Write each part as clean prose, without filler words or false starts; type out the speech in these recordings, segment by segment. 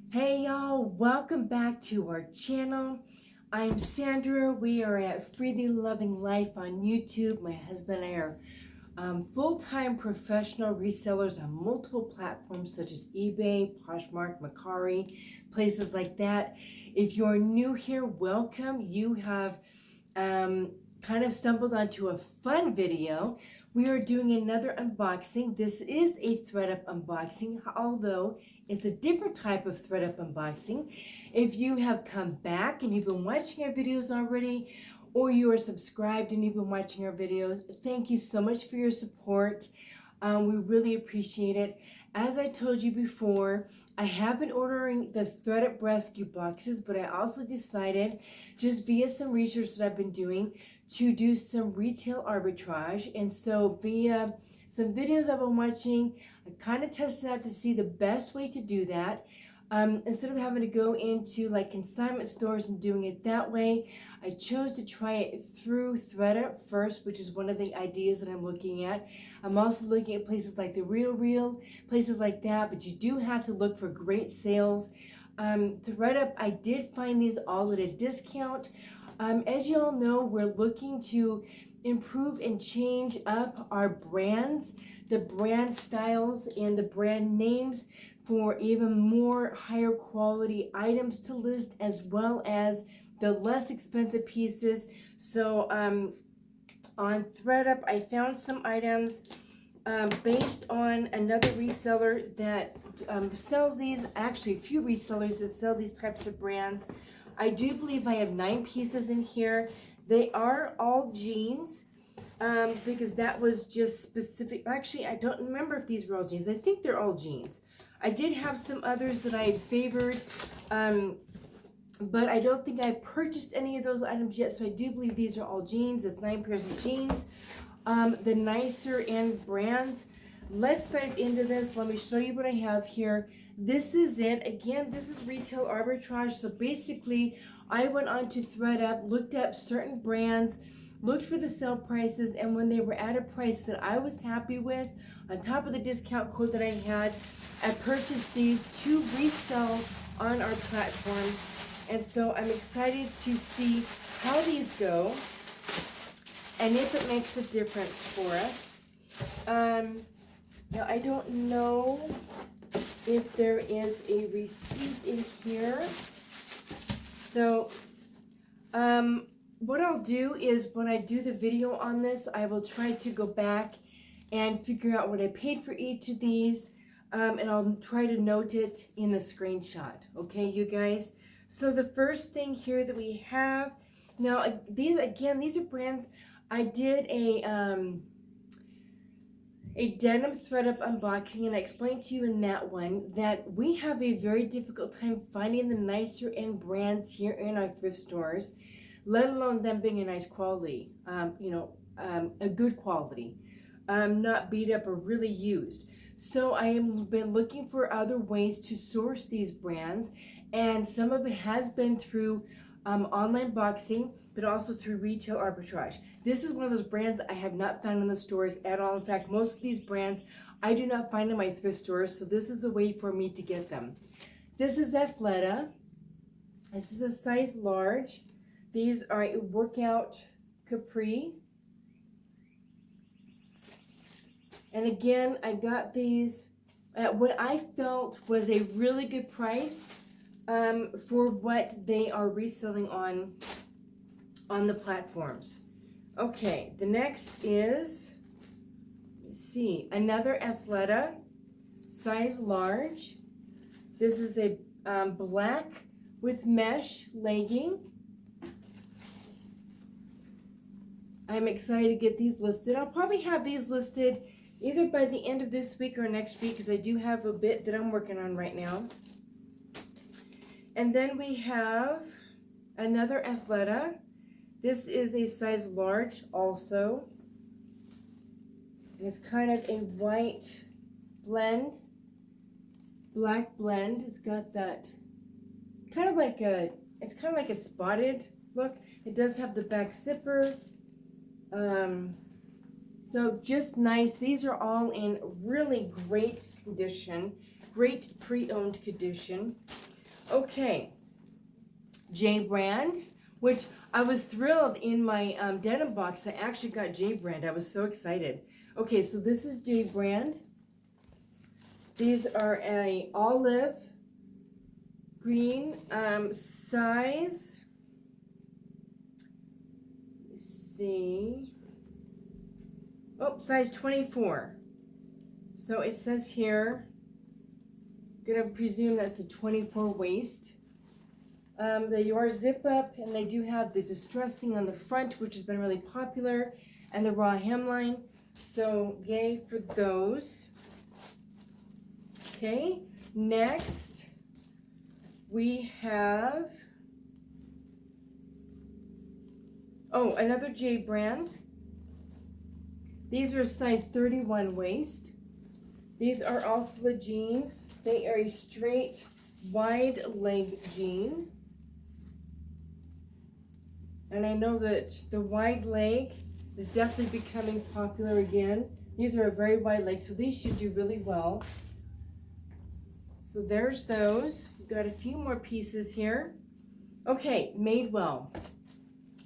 Hey y'all, welcome back to our channel. I'm Sandra. We are at Freely Loving Life on YouTube. My husband and I are full-time professional resellers on multiple platforms such as eBay, Poshmark, Mercri, places like that. If you're new here, welcome. You have kind of stumbled onto a fun video. We are doing another unboxing. This is a ThredUp unboxing, although it's a different type of ThredUp unboxing. If you have come back and you've been watching our videos already, or you are subscribed and you've been watching our videos, thank you so much for your support. We really appreciate it. As I told you before, I have been ordering the ThredUp rescue boxes, but I also decided, just via some research that I've been doing, to do some retail arbitrage. And so via some videos I've been watching, I kind of tested out to see the best way to do that. Instead of having to go into like consignment stores and doing it that way, I chose to try it through ThredUp first, which is one of the ideas that I'm looking at. I'm also looking at places like The Real, places like that, but you do have to look for great sales. ThredUp, I did find these all at a discount. As you all know, we're looking to improve and change up our brands, the brand styles and the brand names, for even more higher quality items to list, as well as the less expensive pieces. So on ThredUp, I found some items based on another reseller that sells these, actually a few resellers that sell these types of brands. I do believe I have 9 pieces in here. They are all jeans. Because that was just specific. Actually, I don't remember if these were all jeans. I think they're all jeans. I did have some others that I had favored, but I don't think I purchased any of those items yet, so I do believe these are all jeans. It's 9 pairs of jeans. The nicer end brands. Let's dive into this. Let me show you what I have here. This is it. Again, this is retail arbitrage. So basically, I went on to ThredUp, looked up certain brands, looked for the sale prices, and when they were at a price that I was happy with, on top of the discount code that I had, I purchased these to resell on our platforms. And so I'm excited to see how these go and if it makes a difference for us. Now, I don't know if there is a receipt in here. So, what I'll do is when I do the video on this, I will try to go back and figure out what I paid for each of these, and I'll try to note it in the screenshot. Okay, you guys? So the first thing here that we have, now these are brands. I did a denim ThredUp unboxing, and I explained to you in that one that we have a very difficult time finding the nicer end brands here in our thrift stores, let alone them being a nice quality, a good quality, not beat up or really used. So I have been looking for other ways to source these brands, and some of it has been through online boxing, but also through retail arbitrage. This is one of those brands I have not found in the stores at all. In fact, most of these brands I do not find in my thrift stores, so this is a way for me to get them. This is Athleta. This is a size large. These are a workout capri. And again, I got these at what I felt was a really good price for what they are reselling on the platforms. Okay, the next is, let's see, another Athleta, size large. This is a black with mesh legging. I'm excited to get these listed. I'll probably have these listed either by the end of this week or next week, because I do have a bit that I'm working on right now. And then we have another Athleta. This is a size large also. And it's kind of a white blend, black blend. It's got that kind of like a spotted look. It does have the back zipper. So just nice. These are all in really great condition, great pre-owned condition. Okay, J brand, which I was thrilled in my denim box. I actually got J brand. I was so excited. Okay, so this is J brand. These are a olive green size. Let's see. Oh, size 24. So it says here, I'm gonna presume that's a 24 waist. They are zip up, and they do have the distressing on the front, which has been really popular, and the raw hemline. So yay for those. Okay, next we have, oh, another J brand. These are a size 31 waist. These are also a jean. They are a straight wide leg jean. And I know that the wide leg is definitely becoming popular again. These are a very wide leg, so these should do really well. So there's those. We've got a few more pieces here. Okay, Madewell.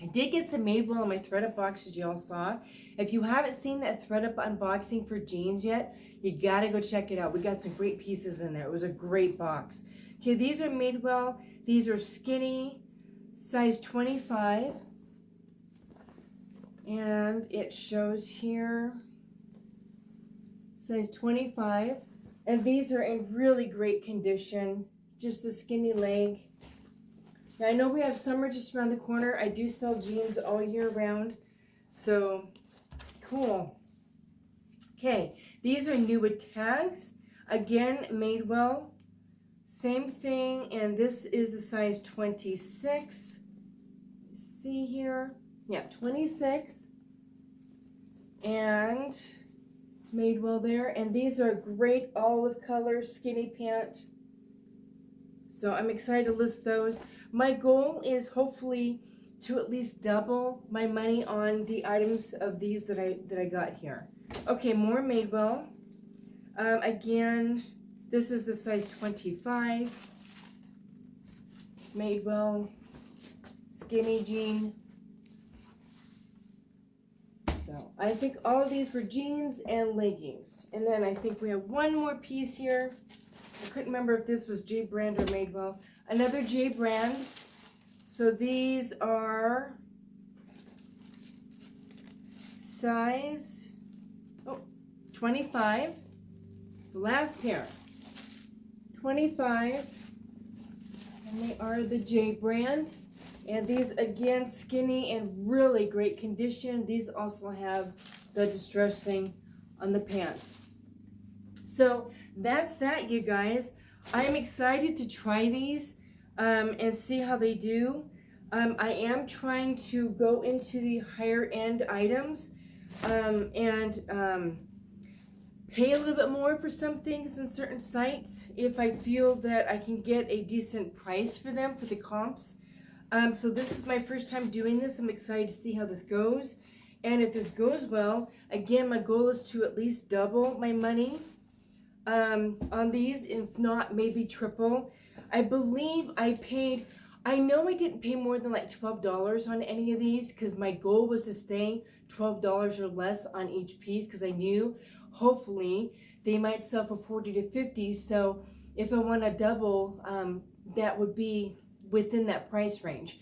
I did get some Madewell in my ThredUp box, as you all saw. If you haven't seen that ThredUp unboxing for jeans yet, you gotta go check it out. We got some great pieces in there. It was a great box. Okay, these are Madewell. These are skinny, size 25. And it shows here, size 25. And these are in really great condition. Just a skinny leg. Now, I know we have summer just around the corner. I do sell jeans all year round. So, cool. Okay, these are new with tags. Again, Madewell. Same thing, and this is a size 26. See here? Yeah, 26. And Madewell there. And these are great olive color skinny pant. So I'm excited to list those. My goal is hopefully to at least double my money on the items of these that I got here. Okay, more Madewell. Again, this is the size 25. Madewell skinny jean. So I think all of these were jeans and leggings. And then I think we have one more piece here. I couldn't remember if this was J brand or Madewell. Another J brand. So these are size 25. The last pair. 25. And they are the J brand. And these, again, skinny and really great condition. These also have the distressing on the pants. So that's that, you guys. I'm excited to try these and see how they do. I am trying to go into the higher end items and pay a little bit more for some things in certain sites if I feel that I can get a decent price for them for the comps. So this is my first time doing this. I'm excited to see how this goes. And if this goes well, again, my goal is to at least double my money on these, if not maybe triple. I believe I paid, I know I didn't pay more than like $12 on any of these because my goal was to stay $12 or less on each piece because I knew hopefully they might sell for $40 to $50. So if I want to double, that would be within that price range.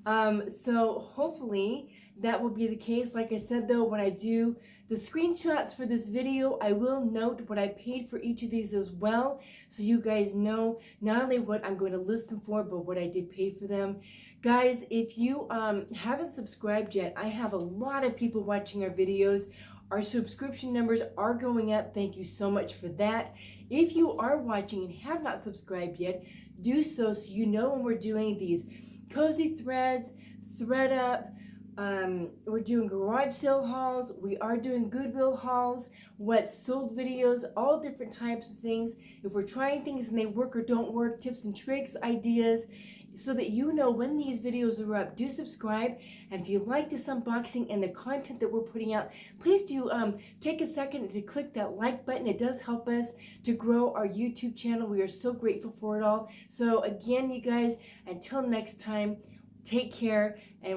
So hopefully that will be the case. Like I said though, when I do the screenshots for this video, I will note what I paid for each of these as well, so you guys know not only what I'm going to list them for, but what I did pay for them. Guys, if you haven't subscribed yet, I have a lot of people watching our videos. Our subscription numbers are going up. Thank you so much for that. If you are watching and have not subscribed yet, do so you know when we're doing these cozy threads, ThredUp, we're doing garage sale hauls, we are doing Goodwill hauls, what's sold videos, all different types of things. If we're trying things and they work or don't work, tips and tricks, ideas, so that you know when these videos are up. Do subscribe, and if you like this unboxing and the content that we're putting out, please do take a second to click that like button. It does help us to grow our YouTube channel. We are so grateful for it all. So again, you guys, until next time, take care. And